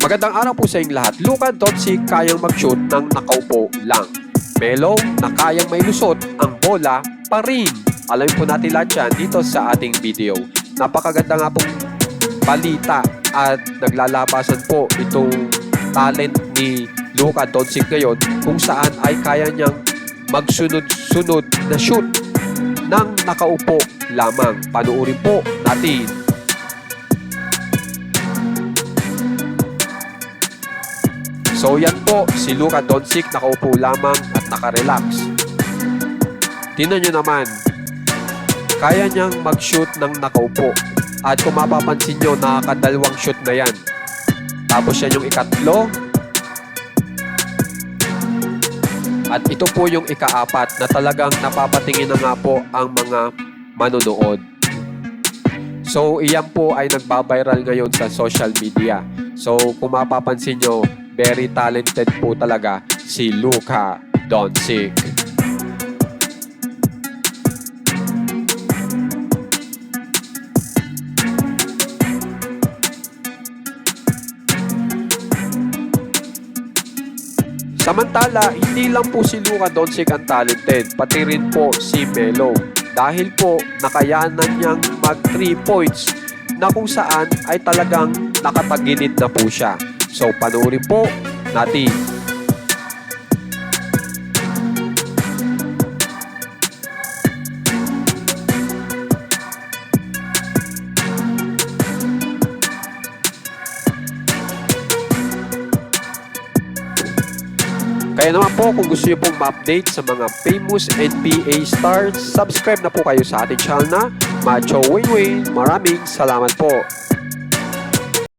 Magandang araw po sa inyong lahat. Luka Doncic kayang mag-shoot ng nakaupo lang. Melo na kayang may lusot ang bola pa rin. Alamin po natin lahat yan dito sa ating video. Napakaganda nga pong balita at naglalabasan po itong talent ni Luka Doncic ngayon kung saan ay kaya niyang magsunod-sunod na shoot ng nakaupo lamang. Panuorin po natin. So yan po si Luka Doncic, nakaupo lamang at nakarelax. Tingnan nyo naman, kaya niyang mag-shoot ng nakaupo. At kung mapapansin nyo, nakakadalawang shoot na yan. Tapos yan yung ikatlo. At ito po yung ikaapat na talagang napapatingin na nga po ang mga manonood. So iyan po ay nagbabiral ngayon sa social media. So kung mapapansin nyo, very talented po talaga si Luka Doncic. Samantala, hindi lang po si Luka Doncic ang talented, pati rin po si Melo. Dahil po nakayanan niyang mag 3 points na kung saan ay talagang nakatagilid na po siya. So, panoorin po natin. Kaya naman po, kung gusto niyo pong ma-update sa mga famous NBA stars, subscribe na po kayo sa ating channel na Macho Wayne Wayne. Maraming salamat po.